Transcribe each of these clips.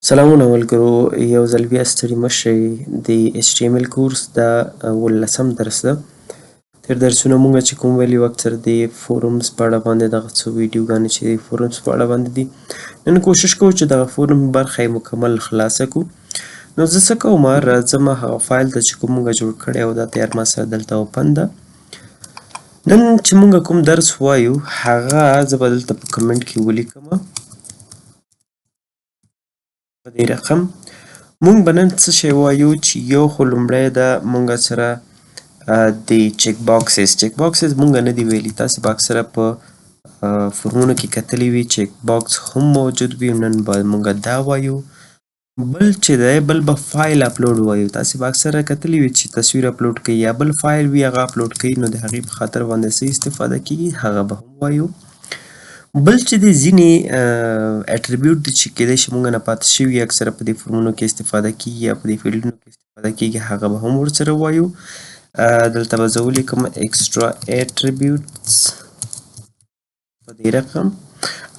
سلامونه ملګرو، یو ځل بیا ستړي مه شئ. د HTML کورس دا 18م درس ده. تېر درسونه مونږ چې کوم ویلي وو اکثر د فورمز په اړه باندې دغه څه ویډیوګانې چې د فورمز په اړه باندې دي. نن کوشش کوو چې دغه فورم برخه یې مکمل خلاصه کړو. نو زه څه کوم، راځم هغه فایل ته چې کوم مونږ جوړ کړی او دا تیار ما سره دلته اوپن ده. نن چې مونږ کوم درس وایو هغه زه به دلته په کمنټ کې ولیکم په دې رقم. مونږ به نن څه شی وایو چې یو خو لومړی ده مونږ سره د چیک باکسز مونږ نه دي ویلي. تاسې به اکثره په فورمونو کې کتلی وي چیک باکس هم موجود وي. نن به مونږ دا وایو. بل چې دی بل به فایل اپلوډ وایو. تاسې به اکثره کتلی وي چې تصویر اپلوډ کوي یا بل فایل وي هغه اپلوډ کوي، نو د هغې په خاطر باندې څه استفاده کیږي هغه به هم وایو. بل چې د ځینې اټریبیوټ دي چې کیدای شي مونږ نه پاتې شوي اکثره په دې فورمونو کې استفاده کیږي یا په دې فیلډونو کې استفاده کیږي هغه به هم ورسره وایو. دلته به زه ولیکم ایکسټرا اټریبیوټس په دې رقم.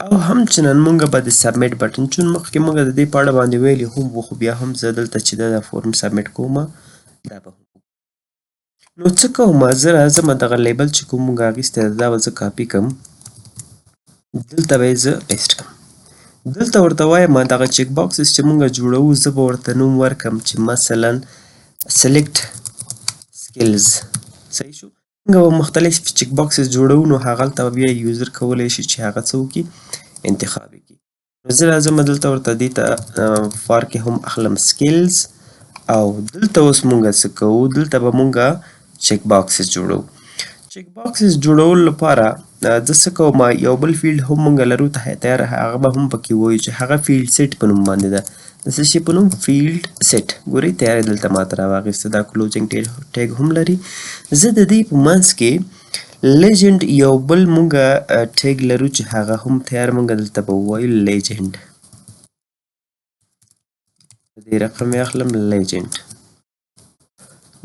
او همچنان مونږ به د سبمیټ بټن، چون مخکې مونږ د دې په اړه باندې ویلي هم وو، خو بیا هم زه دلته چې دا فورم سبمیټ کوم دا به هم. نو څه کوم، زه راځم دغه لیبل چې کوم مونږ اخیستی دا به زه کاپي کړم، دلته به یې زه پیسټ کړم. دلته ورته وایم دغه چیک باکسز چې مونږ جوړوو زه به ورته نوم ورکړم چې مثلا سلیکټ سکلز. صحیح شو. مونږ به مختلف چیک باکسز جوړوو، نو هغلته به بیا یوزر کولی شي چې هغه څه وکړي، انتخاب یې کړي. نو زه راځم دلته ورته دې ته فار کې هم اخلم سکلز، او دلته اوس مونږ څه کوو، دلته به مونږ چیک باکسز جوړوو. چیک باکسز جوړولو لپاره زه څه کوم، یو بل فیلډ هم مونږ لرو تیار، هغه به هم پکې وایو چې هغه فیلډ سیټ په نوم باندې ده. د څه شي په نوم؟ فیلډ سیټ. ګورئ تیار یې دلته ماته راواخیسته، دا کلوزینګ ټیګ هم لري. زه د دې په منځ کې لیجنډ یو بل مونږ ټیګ لرو چې هغه هم تیار مونږ دلته به ووایو لیجنډ. په دې رقم یې اخلم لیجنډ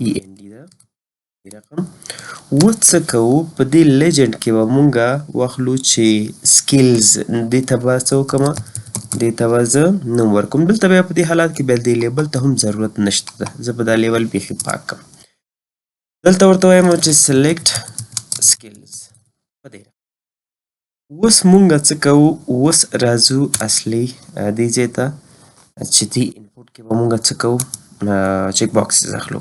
END ده رقم. اوس څه کوو، په دې لیجنډ کې به مونږ واخلو چې سکلز، دې ته به څه وکړم، دې ته به زه نوم ورکوم. دلته بیا په دې حالات کې بیا دې لیبل ته هم ضرورت نشته ده، زه به دا لیبل بیخي پاک کړم. دلته ورته وایم چې سلیکټ سکلز په دې. اوس مونږ څه کوو، اوس راځو اصلي دې ځای ته چې دې انپوټ کې به مونږ څه کوو، چیک باکسز اخلو.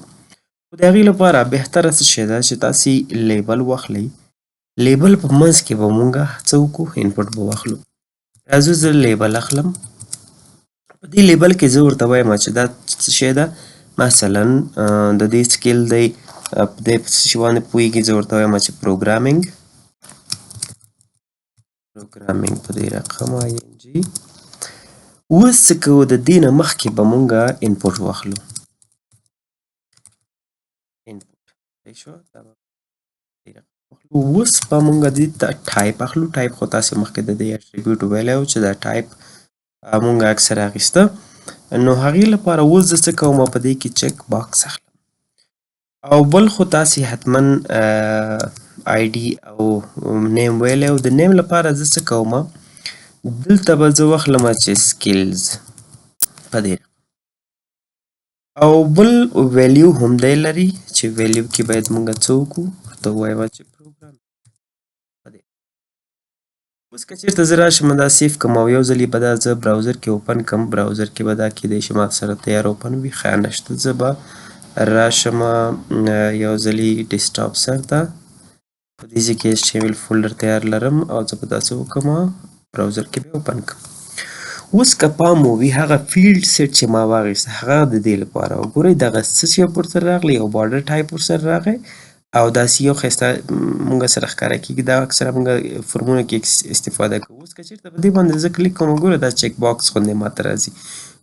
خو د هغې لپاره بهتره څه شی ده چې تاسې لیبل واخلئ. لیبل په منځ کې به مونږ څه وکړو، انپوټ به واخلو. راځو زه لیبل اخلم. په دې لیبل کې زه ورته وایم چې دا څه شی ده، مثلا د دې سکیل دی، په دې څه شي باندې پوهېږي، زه ورته وایم چې پروګرامینګ په دې رقم ING. اوس څه کوو، د دې نه مخکې به مونږ انپوټ واخلو. اوس به مونږ دې ته ټایپ اخلو. ټایپ خو تاسې مخکې د دې اټریبیوټ ویلی و چې دا ټایپ مونږ اکثر اخیسته. نو هغې لپاره اوس زه څه کوم، په دې کې چیک باکس اخلم. او بل خو تاسې حتما ID او نیم ویلی و. د نیم لپاره زه څه کوم، دلته به زه واخلم چې سکلز په دې. او بل ویلیو هم دی لري چې ویلیو کې باید مونږ څه وکړو، ورته ووایم چې پروګرام په دې. اوس که چېرته زه راشم دا سیف کړم او یو ځل یې به دا زه براوزر کې اوپن کړم، براوزر کې به دا کیدای شي ما سره تیار اوپن وي. خیر نشته، زه به راشم یو ځل یې ډیسکټاپ سر ته، په دې ځای کې HTML فولډر تیار لرم او زه به داسې وکړم، براوزر کې به اوپن کړم. اوس که پام ووي هغه فیلډ سیټ چې ما واخیسته هغه د دې لپاره وګورئ، دغه څه شی ورسره راغلی، یو بارډر ټایپ ورسره راغی او داسې یو ښایسته مونږ سره ښکاره کېږي. دا اکثره مونږ فورمونو کې استفاده کوو. اوس که چېرته په دې باندې زه کلیک کوم، وګوره دا چیک باکس غوندې ماته راځي.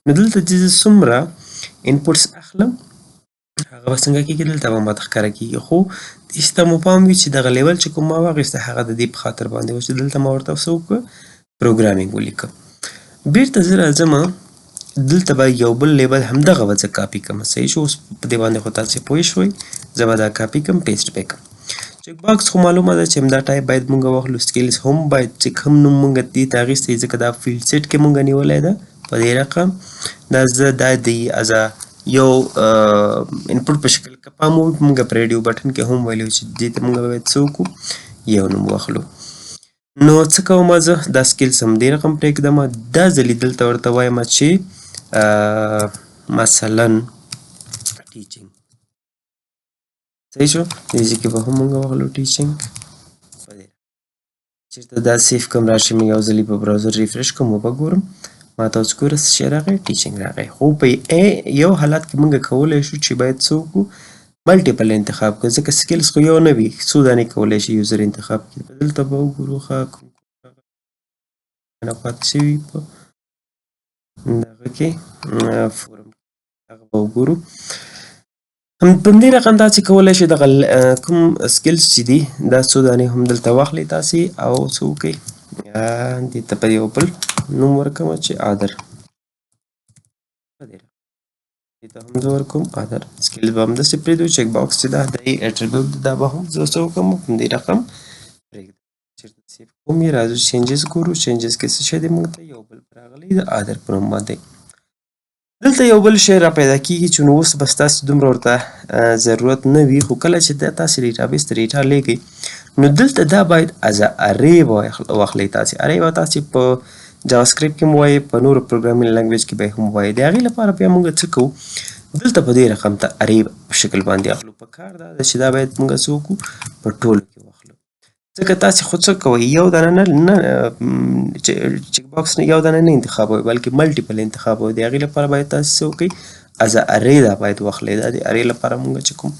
نو دلته چې زه څومره انپوټس اخلم هغه به څنګه کېږي، دلته به ماته ښکاره کېږي. خو دې ته مو پام وي چې دغه لیول چې کوم ما واخیسته هغه د دې په خاطر باندې و چې دلته ما ورته څه وکړه، پروګرامینګ ولیکه. بیرته زه راځم، دلته به یو بل لیبل همدغه به زه کاپي کړم. صحیح شو. اوس په دې باندې خو تاسې پوه شوئ. زه به دا کاپي کړم، پیسټ به یې کړم. چیک باکس خو معلومه ده چې همدا ټایپ باید مونږ واخلو. سکیلز هم باید چې کوم نوم مونږ دې ته اخیستی، ځکه دا فیلډ سیټ کې مونږ نیولی ده په دې رقم دا زه دا د از یو انپوټ په شکل که پام وکړو موږ په ریډیو بټن کې هم ویلي چې دې ته موږ باید څه وکړو یو نوم واخلو نو څه کوم زه دا سکیلز هم دې رقم پرېږدم دا ځلې دلته ورته وایم چې مثلا ټیچینګ صحیح شو دې ځای کې به هم موږ واخلو ټیچینګ چېرته دا سیف کوم راشي مې یو ځلې په براوزر ریفرش کوم وبه ګورم ما ته اوس ګوره څه شی راغی ټیچینګ راغی خو په یو حالت کې موږ کولی شو چې باید څه وکړو ملټیپل انتخاب کړو ځکه سکیلز خو یو نه وي څو دانې کولی شي یوزر انتخاب کړي دلته به وګورو ښه پاتې شوي په دغه کې فورم هغه به وګورو په همدې رقم تاسې کولی شئ دغه کوم سکیلز چې دي دا څو دانې هم دلته واخلئ تاسې او څه وکړئ دې ته به یو بل نوم ورکوم چې آدر دې ته هم زه ورکوم آدر سکیلز به همداسې پرېږدو چیک باکس چې دا د اټریبیوټ دا به هم زه څه وکړم په همدې رقم پرېږدم چېرته سیف کوم یې راځو چینجز ګورو چینجز کې څه شی دی موږ ته یو بل راغلی د آدر په نوم باندې دلته یو بل شی را پیدا کېږي چې نو اوس بس تاسې دومره ورته ضرورت نه وي خو کله چې دا تاسې ډیټابیس ته ډیټا لیږئ نو دلته دا باید از ارې به واخلئ تاسې ارې به تاسې په جاوا سکرپټ کې هم وایئ په نورو پروګرامینګ لنګویج کې به هم وایئ د هغې لپاره بیا موږ څه کوو دلته په دې رقم ته ارې په شکل باندې اخلو په کار دا ده چې دا باید موږ څه وکړو په ټولو کې واخلو ځکه تاسې خو څه کوئ یو دانه نه چیک باکس نه یو دانه نه انتخابوئ بلکې ملټیپل انتخابوئ د هغې لپاره باید تاسې څه وکړئ از ارې دا باید واخلئ دا د ارې لپاره موږ چې کوم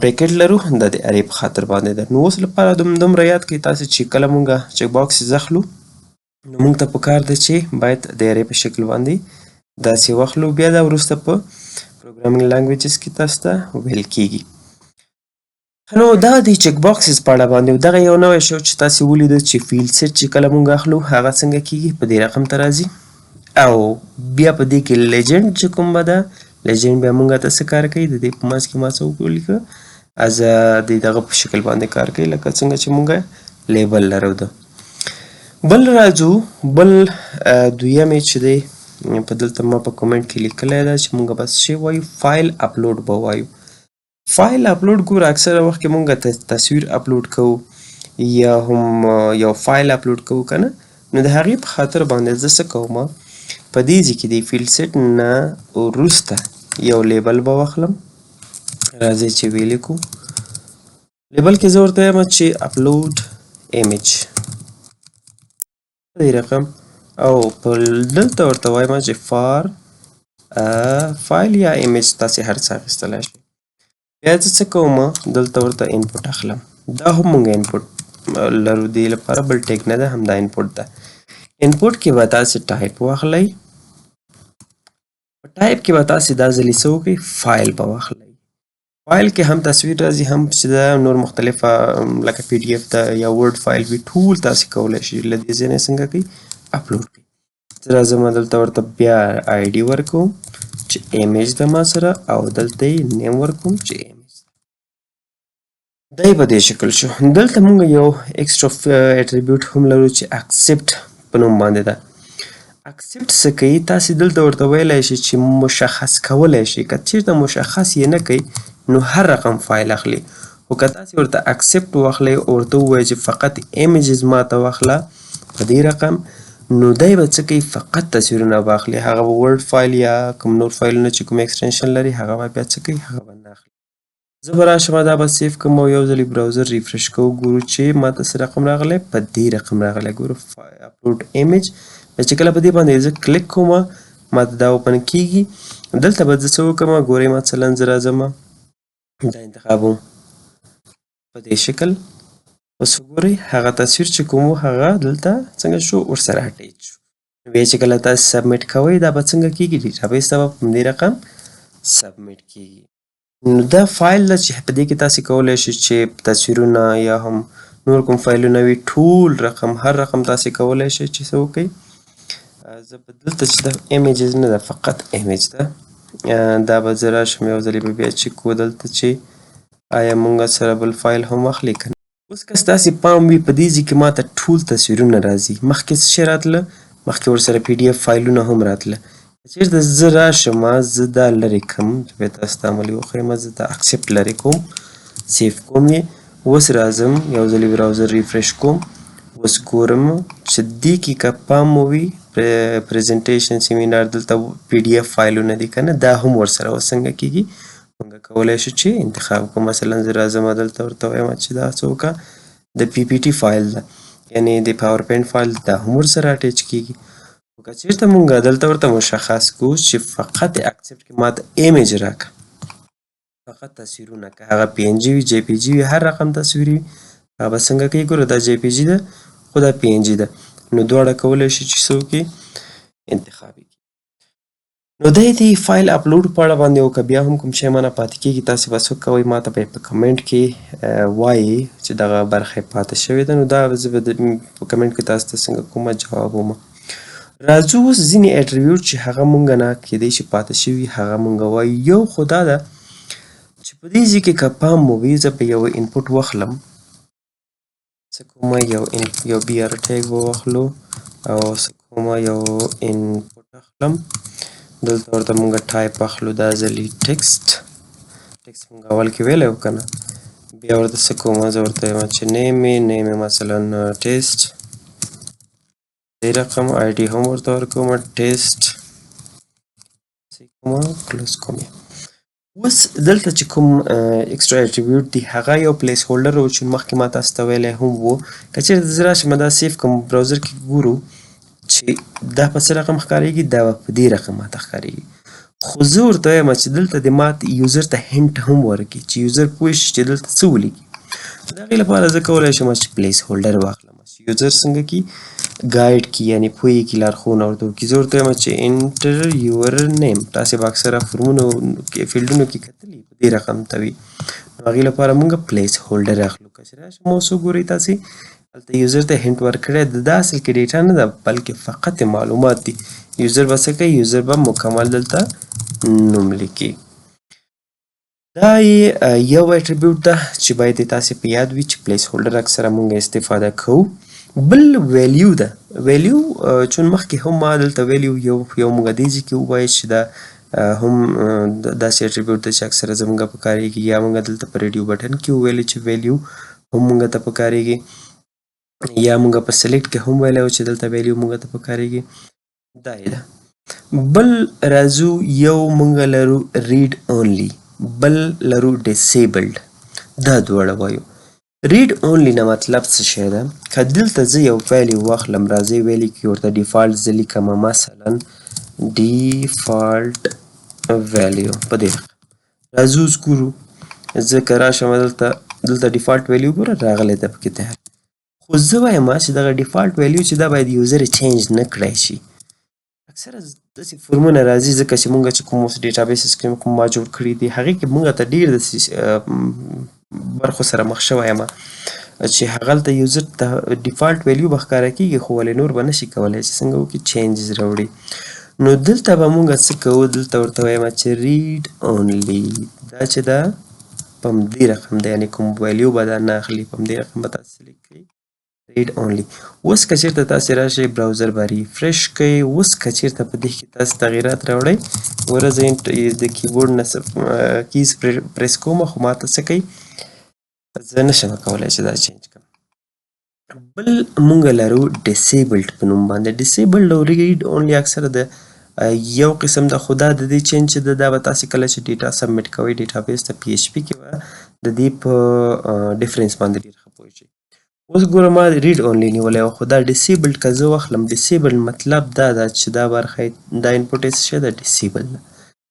بریکټ لرو دا د ارې په خاطر باندې ده نو اوس لپاره دومره یاد کړئ تاسې چې کله موږ چیک باکس اخلو نو موږ ته پکار ده چې باید د ارې په شکل باندې داسې واخلو بیا دا وروسته په پروګرامینګ لنګویجز کې تاسو ته ویل کېږي نو دا د چیک باکسز په اړه باندې دغه یو نوی شو چې تاسې ولیدو چې فیلډ سیټ چې کله موږ اخلو هغه څنګه کېږي په دې رقم ته راځي او بیا په دې کې لیجنډ چې کوم به ده لیجنډ بیا موږ ته څه کار کوي د دې په منځ کې ما څه ولیکه از د دغه په شکل باندې کار کوي لکه څنګه چې موږ لیبل لرو ده بل راځو بل دویمې چې دی په دلته ما په کومنټ کې لیکلی ده چې موږ بس شی وایو فایل اپلوډ به وایو فایل اپلوډ ګوره اکثره وخت کې موږ تصویر اپلوډ کوو یا هم یو فایل اپلوډ کوو که نه نو د هغې په خاطر باندې زه څه کوم په دې ځای کې د فیلډ سیټ نه وروسته یو لیبل به واخلم راځئ چې ویې لیکو لیبل کې زه ورته وایم چې اپلوډ ایمیج دې رقم او په دلته ورته وایم چې فار فایل یا ایمیج تاسې هر څه اخیستلی شئ بیا زه څه کوم دلته ورته انپوټ اخلم دا هم موږ انپوټ لرو دې لپاره بل ټیک نه ده همدا انپوټ ده انپوټ کې به تاسې ټایپ واخلئ په ټایپ کې به تاسې دا ځلې څه وکړئ فایل به واخلئ فایل کې هم تصویر راځي هم چې دا نور مختلفه لکه پی ډي اف ده یا ورډ فایل وي ټول تاسې کولی شئ له دې ځای نه څنګه کوئ اپلوډ کوئ زه راځم دلته ورته بیا آی ډي ورکوم چې ایمیج ده ما سره او دلته یې نیم ورکوم چې ایمیج دی په دې شکل شو دلته موږ یو ایکسټرا اټریبیوټ هم لرو چې اکسپټ په نوم باندې ده اکسپټ څه کوي تاسې دلته ورته ویلی شئ چې مشخص کولی شئ که چېرته مشخص یې نه کوي نو هر رقم فایل اخلي خو که تاسې ورته اکسپټ واخلئ او ورته ووایئ چې فقط ایمیجز ما ته واخله په دې رقم نو دی به څه کوي فقط تصویرونه به اخلي هغه به ورډ فایل یا کوم نور فایلونه چې کوم ایکسټنشن لري هغه به بیا څه کوي هغه به نه اخلي زه به راشم دا به سیف کوم او یو ځلې براوزر ریفرش کوو ګورو چې ما ته څه رقم راغلی په دې رقم راغلی ګورو اپلوډ ایمیج چې کله په دې باندې زه کلیک کوم ما ته دا اوپن کېږي دلته به زه څه وکړم ګورئ مثلا زه راځم دا انتخابوم په دې شکل اوس وګورئ هغه تصویر چې کوم هغه دلته څنګه شو ورسره اټیچ شو بیا چې کله تاسو سبمیټ کوئ دا به څنګه کېږي ډیټابیس ته به په همدې رقم سبمیټ کېږي نو دا فایل ده چې په دې کې تاسې کولی شئ چې تصویرونه یا هم نور کوم فایلونه وي ټول رقم هر رقم تاسې کولی شئ چې څه وکړئ زه به دلته چې دا ایمیجز نه ده فقط ایمیج ده دا به زه راشم یو ځلې به بیا چک کو دلته چې آیا موږ سره بل فایل هم اخلي که نه اوس که ستاسې پام وي په دې ځای کې ما ته ټول تصویرونه راځي مخکې څه شی راتله مخکې ورسره PDF فایلونه هم راتله. چېرته زه راشم زه دا لرې کړم، بیا تاسو ته عملي وښیم. زه دا اکسپټ لرې کوم، سیف کوم یې. اوس راځم یو ځلې براوزر ریفرش کوم، اوس ګورم چې دې کې که پام مو وي پریزنټیشن سیمینار دلته PDF فایلونه دي که نه، دا هم ورسره اوس څنګه کېږي موږ کولی شو چې انتخاب کړو. مثلا زه راځم دلته ورته وایم چې دا څه وکړه، د PPT فایل ده، یعنې د پاور پوینټ فایل، دا هم ورسره اټیچ کېږي. خو که چېرته موږ دلته ورته مشخص کړو چې فقط اکسپټ کې ماته ایمیج راکړه، فقط تصویرونه، که هغه PNG وي JPG وي هر رقم تصویر وي، هغه به څنګه کوي. ګوره دا JPG ده خو دا PNG ده، نو دواړه کولی شي چې څه وکړي، انتخاب یې کړي. نو دی د فایل اپلوډ په اړه باندې وکړه. بیا هم کوم شی مانه پاتې کېږي تاسې به څه کوئ، ماته به یې په کمنټ کې وایي چې دغه برخه یې پاتې شوې ده. نو دا زه به په کمنټ کې تاسو ته څنګه کومه جواب ومه. راځو اوس ځینې اټریبیوټ چې هغه مونږ نه کېدی شي پاتې شوي هغه مونږ وایو. یو خو دا ده چې په دې ځای کې که پام مو وي، زه به یو انپوټ واخلم، څه کومه یو BR ټیګ به واخلو او څه کومه یو انپوټ اخلم. دلته ورته مونږ ټایپ اخلو، دا ځلې ټکسټ مونږ اول کې ویلی و که نه. بیا ورته څه کومه، زه ورته وایم چې نیم یې مثلا ټیسټ، دې رقم ID هم ورته ورکوم ټیسټ، څه کومه کلوز کوم. اوس دلته چې کوم اکسټرا اټریبیوټ دی هغه یو پلیس هولډر و چې مخکې ما تاسو ته ویلی هم و. که چېرته زه راشم دا سیف کوم براوزر کې ګورو چې دا په څه رقم ښکارېږي، دا به په دې رقم ماته ښکارېږي. خو زه ورته وایم چې دلته دې ما یوزر ته هنټ هم ورکړي چې یوزر پوه شي چې دلته څه ولیکي. د هغې لپاره زه کولی شم چې پلیس هولډر واخلم چې یوزر څنګه کي ګایډ کی، یعنې پوهې کې لارښوونه ورته وکړي. زه ورته وایم چې انټر یور نیم، تاسې به اکثره فورمونو کې فیلډونو کې کتلي په دې رقم ته وي، نو هغې لپاره مونږ پلیس هولډر اخلو. که چې راشم اوس وګورئ تاسې هلته یوزر ته هنټ ورکړی ده، دا اصل کې ډیټا نه ده بلکې فقط معلومات دي. یوزر به څه کوي، یوزر به مکمل دلته نوم لیکي. دا یو اټریبیوټ ده چې باید تاسې په یاد وي چې پلیس هولډر اکثره مونږ استفاده کوو. بل ویلیو ده. ویلیو چون مخکې هم ما دلته ویلیو یو مونږ دې ځای کې ووایو چې دا هم داسې اټریبیوټ ده چې اکثره زمونږ په کارېږي، یا مونږ دلته په ریډیو بټن کې وویلې چې ویلیو هم مونږ ته په کارېږي، یا مونږ په سلیکټ کې هم ویلی و چې دلته ویلیو مونږ ته په کارېږي. دا یې ده. بل راځو یو مونږ لرو ریډ اونلی، بل لرو ډیسیبلډ. دا دواړه وایو. ریډ اونلی نه مطلب څه شی ده، که دلته زه یو ویلیو واخلم، راځئ ویلیو کې ورته ډیفالټ زه لیکمه، مثلا ډیفالټ ویلیو په دې راځو اوس ګورو. زه که راشم دلته ډیفالټ ویلیو ګوره راغلی ده پکې تیار. خو زه وایم چې دغه ډیفالټ ویلیو چې دا باید یوزر یې چینج نه کړی شي. اکثره داسې فورمونه راځي ځکه چې مونږ چې کوم اوس ډیټابیسز کې کوم ما جوړ کړي دي هغې کې مونږ ته ډېر داسې برخو سره مخ شوی یم چې هغلته یوزر ته ډیفالټ ویلیو به ښکاره کېږي، خو ولې نور به نشي کولی چې څنګه وکړي چینجز راوړي. نو دلته به مونږ څه کوو، دلته ورته وایم چې ریډ اونلی، دا چې دا په همدې رقم ده، یعنې کوم ویلیو به دا نه اخلي، په همدې رقم به تاسو سلیکټ کړئ ریډ اونلی. اوس که چېرته تاسې راشئ براوزر به ریفرش کوئ، اوس که چېرته په دې کې تاسې تغیرات راوړئ، ګوره زه د کیبورډ نه کیز پریس کوم خو ماته څه کوي، زه نشم کولی چې دا چینج کړم. بل مونږ لرو ډیسیبلډ په نوم باندې. ډیسیبلډ او ریډ اونلی اکثره د یو قسم ده، خو دا د دې چینج چې دا به تاسې کله چې ډیټا سبمیټ کوئ ډیټابیس ته PHP کې به د دې په ډیفرنس باندې ډېر ښه پوه شئ. اوس ګوره ما ریډ اونلی نیولی و، خو دا ډیسیبلډ که زه واخلم، ډیسیبلډ مطلب دا ده چې دا برخه دا انپوټ یې څه شی ده، ډیسیبل ده.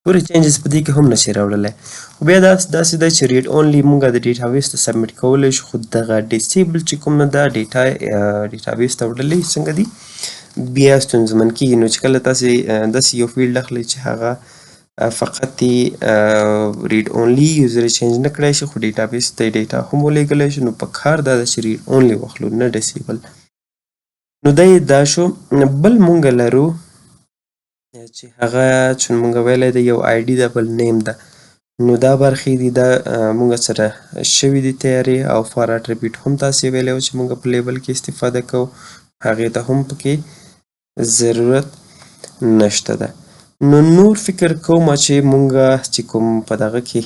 ګورې چینجز په دې کې هم نشي راوړلی. خو بیا داسې ده چې ریډ اونلی مونږ د ډیټابیس ته سبمیټ کولی شو، خو دغه ډیسیبل چې کوم نه ده ډیټابیس ته وړلی څنګه دي بیا ستونزمن کېږي. نو چې کله تاسې داسې یو فیلډ اخلئ چې هغه فقط ریډ اونلی یوزر چینج نه کړی شي، خو ډیټابیس ته ډیټا هم ولیږلی شي، نو په کار دا ده چې ریډ اونلی واخلو نه ډیسیبل. نو دا شو. بل مونږ لرو چې هغه چې مونږ ویلی ده یو ID ده، بل نیم ده. نو دا برخې دي دا مونږ سره شوي دي تیارې، او فار اټریبیوټ هم تاسې ویلی و چې مونږ په لیبل کې استفاده کوو، هغې ته هم پکې ضرورت نشته ده. نو نور فکر کوم چې مونږه چې کوم په دغه کې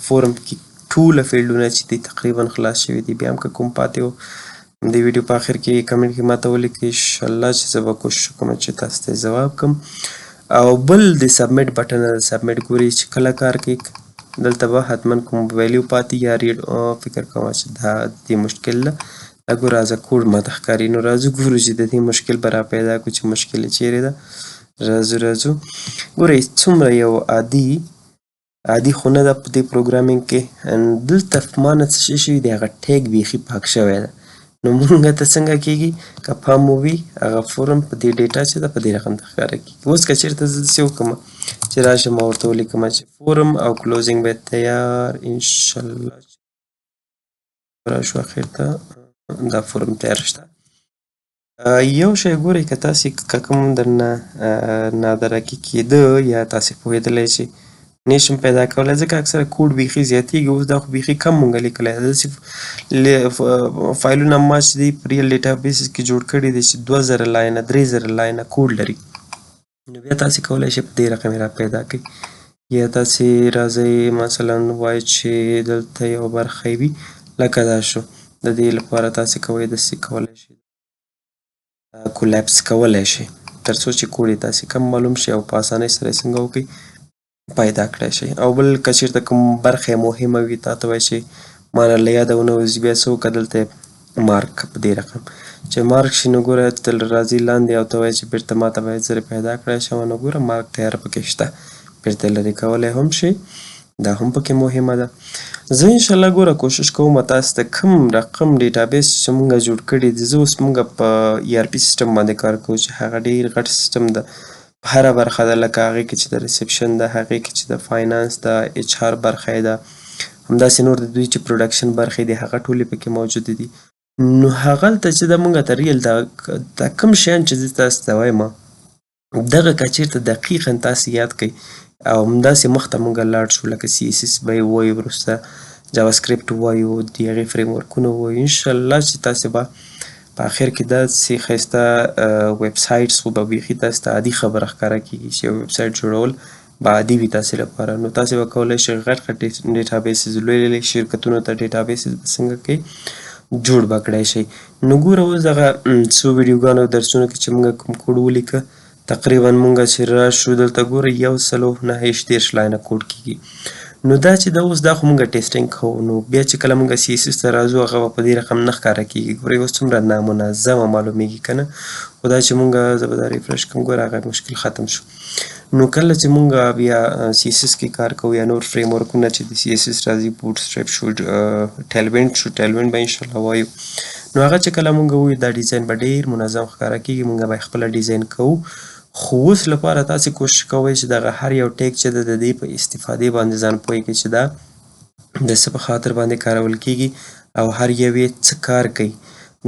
فورم کې ټوله فیلډونه چې دي تقریبا خلاص شوي دي. بیا هم که کوم پاتې و د ویډیو په آخر کې کمنټ کې ماته ولیکئ، انشاءالله چې زه به کوشش وکړم چې تاسو ته جواب کړم. او بل د سبمیټ بټن د سبمیټ ګورئ چې کله کار کوي دلته به حتما کوم ویلیو پاتې یا ریډ فکر کوم چې دا د مشکل ده. دا ګوره از کوډ ماته ښکاري. نو راځو ګورو چې د دې مشکل به را پیدا کړو چې مشکل یې چیرې ده. راځو ګورئ څومره یو عادي خو نه ده په دې پروګرامینګ کې. دلته ما نه څه شی شوي دی هغه ټیګ بیخي پاک شوی ده. نو مونږ ته څنګه کېږي که پام مو وي هغه فورم په دې ډیټا چې ده په دې رقم ته ښکاره کېږي. اوس که چېرته زه داسې وکړم چې راشم او ورته ولیکم چې فورم او کلوزینګ باید تیار انشاءالله راشو اخر ته دا فورم تیار شته. یو شی ګورئ که تاسې که کوم درنه نادرکي کېده یا تاسې پوهېدلی چې نشم پیدا کولی ځکه اکثره کوډ بیخي زیاتېږي. اوس دا خو بیخي کم مونږ لیکلی ده. داسې فایلونه ما چې دی په ریل ډیټابیسز کې جوړ کړي دي چې 2000 لاینه 3000 لاینه کوډ لري. نو بیا تاسې کولی شئ په دې رقم یې را پیدا کړئ. یا تاسې راځئ مثلا وایئ چې دلته یو برخه وي لکه دا شو. د دې لپاره تاسې کوئ داسې کولی شئ کولیپس کولی شئ تر څو چې کوډ یې تاسې کم معلوم شي او په اسانۍ سره یې څنګه وکړئ پیدا کړی شئ. او بل که چېرته کوم برخه یې مهمه وي تا ته وایي چې ما نه له یاده ونه وځي بیا څه وکړه دلته مارک په دې رقم چې مارک شي نو ګوره تل راځي لاندې او ته وایي چې بیرته ما ته باید زه پیدا کړی شم. نو ګوره مارک تیار پکې شته بیرته لرې کولی هم شي. دا هم پکې مهمه ده. زه انشاءالله ګوره کوشش کوم تاسو ته کوم رقم ډیټابیس چې مونږ جوړ کړي دي زه اوس مونږ په ای آر پي سیسټم باندې کار کوو چې هغه ډېر غټ سیسټم ده. هره برخه ده لکه هغې کې چې د ریسپشن ده، هغې کې چې د فاینانس ده، اچ آر برخه یې ده، همداسې نور د دوی چې پروډکشن برخې دي هغه ټولې پکې موجودې دي. نو هغلته چې ده مونږ ته ریل دا کوم شیان چې زه تاسو ته وایم دغه که چېرته دقیقا تاسې یاد کړئ او همداسې مخته مونږ لاړ شو لکه سی اس اس به یې ووایو وروسته جاوا سکرپټ ووایو د هغې فریم ورکونه ووایو انشاءالله چې تاسې به په آخر کې داسې ښایسته ویب سایټس خو به بیخي تاسې ته عادي خبره ښکاره کېږي چې یو ویب سایټ جوړول به عادي وي تاسې لپاره. نو تاسې به کولی شئ غټ ډیټابیسز لوی شرکتونو ته ډیټابیسز به څنګه کوئ جوړ به کړی شئ. نو ګوره اوس دغه څو ویډیوګانو درسونو کې چې موږ کوم کوډ ولیکه تقریبا مونږ چې راشو دلته ګوره 129 لاینه کوډ کېږي. نو دا چې دا اوس دا خو مونږ ټیسټینګ کوو. نو بیا چې کله مونږ سی اس اس ته راځو هغه به په دې رقم نه ښکاره کېږي. ګورئ اوس څومره نامنظمه معلومیږي که نه. خو دا چې مونږ زه به دا ریفرش کړم ګوره هغه مشکل ختم شو. نو کله چې مونږ بیا سی اس اس کې کار کوو یا نور فریم ورکونه چې د سی اس اس راځي بوټ سټریپ شو ټیلوینډ شو ټیلوینډ به انشاءالله وایو. نو هغه چې کله مونږ ووایو دا ډیزاین به ډېر منظم ښکاره کېږي مونږ به یې خپله ډیزاین کوو. خو اوس لپاره تاسې کوشش کوئ چې دغه هر یو ټیګ چې ده د دې په استفادې باندې ځان پوه کړئ چې دا د څه په خاطر باندې کارول کېږي او هر یو یې څه کار کوي.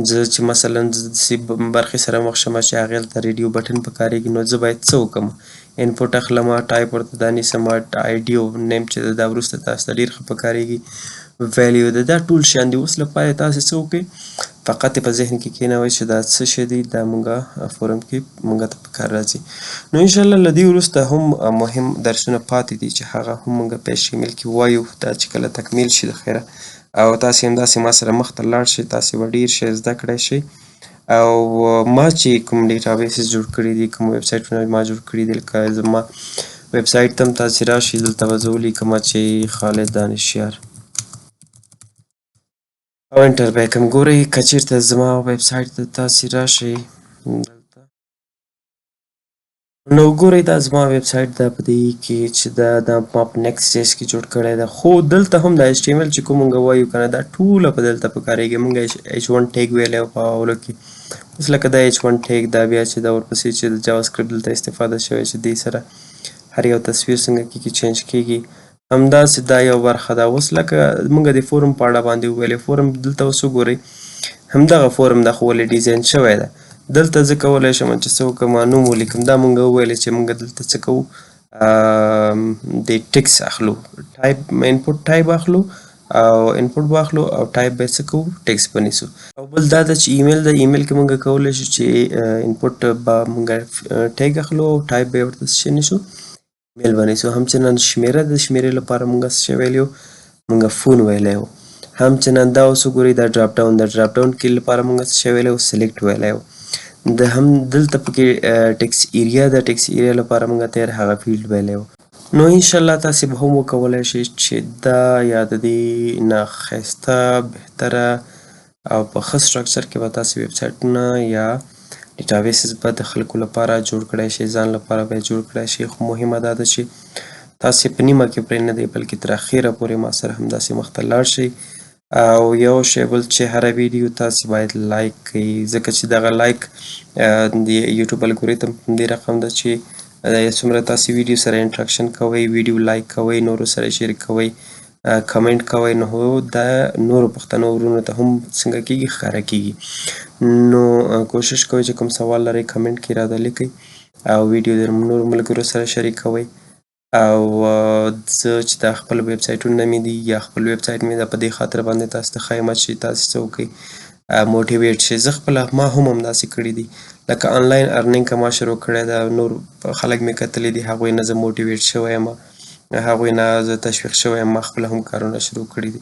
زه چې مثلا داسې برخې سره مخ شمه چې هغې ته ریډیو بټن پکارېږي نو زه باید څه وکړم انپوټ اخلم ټایپ ورته دا نیسم آیډي او نیم چې دا وروسته تاسو ته ډېر ښه پکارېږي ویلیو ده دا ټول شیان دي. اوس لپاره تاسې څه وکړئ فقط یې په ذهن کې کېنوئ چې دا څه شی دی دا مونږ فورم کې مونږ ته په کار راځي. نو انشاءالله له دې وروسته هم مهم درسونه پاتې دي چې هغه هم مونږ په HTML کې وایو دا چې کله تکمیل شي د خیره او تاسې همداسې ما سره مخته لاړ شئ تاسې به ډېر شی زده کړی شئ. او ما چې کوم ډیټابیسز جوړ کړي دي کوم ویب سایټونه ما جوړ کړي دي لکه زما ویب سایټ ته هم تاسې راشئ دلته به زه ولیکم چې خالد دانشیار او انټر به یې کړم. ګورئ که چېرته زما ویب سایټ ته تاسې راشئ دلته نو ګورئ دا زما ویب سایټ ده په دې کې چې دا ما په نیکسټ سټیج کې جوړ کړی ده. خو دلته هم د HTML چې کوم مونږ وایو که نه دا ټوله په دلته په کارېږي. مونږ H1 ټیګ ویلی په اولو کې اوس لکه دا H1 ټیګ دا بیا چې دا ورپسې چې د جاوا سکرپټ دلته استفاده شوی چې دې سره هر یو تصویر څنګه کېږي چینج کېږي همداسې دا یو برخه ده. اوس لکه مونږ د فورم په اړه باندې وویلې فورم دلته اوس وګورئ همدغه فورم ده خو ولې ډیزاین شوی ده. دلته زه کولی شم چې څه وکړم نوم ولیکم دا مونږ وویلې چې مونږ دلته څه کوو د ټکس اخلو ټایپ انپوټ ټایپ اخلو او انپوټ واخلو او ټایپ به څه کوو ټیکس به نیسو. او بل دا ده چې ایمیل د ایمیل کې موږ کولی شو چې انپوټ به موږ ټیګ اخلو او ټایپ به یې ورته څه نیسو ایمیل به نیسو. همچنان شمیره د شمیرې لپاره موږ څه شی ویلی وو موږ فون ویلی وو. همچنان دا اوس وګورئ دا ډراپ ډاون د ډراپ ډاون کې لپاره موږ څه شی ویلی وو سلیکټ ویلی وو. د هم دلته پکې ټیکس ایریا د ټیکس ایریا لپاره موږ ته هغه فیلډ ویلی وو. نو انشاءالله تاسې به هم وکولی شئ چې دا یا د دې نه ښایسته بهتره او په ښه سټرکچر کې به تاسې ویب سایټونه یا ډیټابیسز به د خلکو لپاره جوړ کړی شئ، ځان لپاره به یې جوړ کړی شئ. خو مهمه دا ده چې تاسې په نیمه کې پرې نه دی بلکې تر اخره پورې ما سره همداسې مخته لاړ شئ. او یو شی بل چې هره ویډیو تاسې باید لایک کړئ، ځکه چې دغه لایک د یوټیوب الګوریتم په همدې رقم ده چې څومره تاسې ویډیو سره انټراکشن کوئ، ویډیو لایک کوئ، نورو سره شیر کوئ، کمنټ کوئ، نو دا نورو پښتنو ورونو ته هم څنګه کیږي ښکاره کیږي. نو کوشش کوئ چې کوم سوال لرئ کمنټ کې راته لیکئ او ویډیو د نورو ملګرو سره شریکوئ. او زه چې دا خپل ویب سایټونه مې دي یا خپل ویب سایټ مې ده په دې خاطر باندې تاسو ته ښایم چې تاسې څه وکړئ موټیویټ شئ. زه خپله ما هم همداسې کړي دي لکه آنلاین ارنینګ که ما شروع کړی ده نور خلک مې کتلي دي هغوی نه زه موټیویټ شوی یم، هغوی نه زه تشویق شوی یم، ما خپله هم کارونه شروع کړي دي.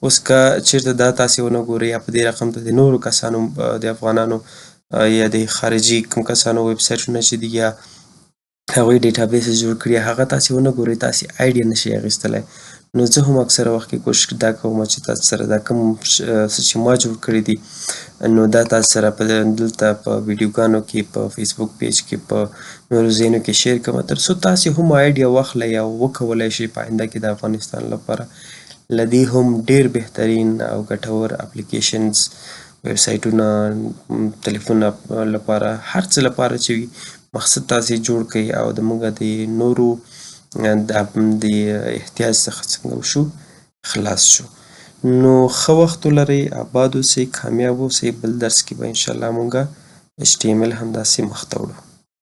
اوس که چیرته دا تاسې ونه ګورئ یا په دې رقم ته د نورو کسانو د افغانانو یا د خارجي کوم کسانو ویب سایټونه چې دي یا هغوی ډیټابیسز جوړ کړي هغه تاسې ونه ګورئ تاسې آیډیا نشئ اخیستلی. نو زه هم اکثره وخت کې کوشش دا کوم چې تاسو سره دا کوم څه چې ما جوړ کړي دي نو دا تاسو سره په دلته په ویډیوګانو کې په فیسبوک پیج کې په نورو ځایونو کې شیر کوم تر څو تاسې هم آیډیا واخلئ او وکولی شئ په آینده کې د افغانستان لپاره له دې هم ډیر بهترین او ګټور اپلیکیشنز ویب سایټونه تلیفون لپاره هر څه لپاره چې وي مقصد تاسې جوړ کړئ او د موږ د نورو د احتیاج څخه څنګه وشو خلاص شو. نو ښه وخت ولرئ، اباد اوسئ، کامیاب اوسئ. بل درس کې به انشاءالله موږ HTML همداسې مخته وړو.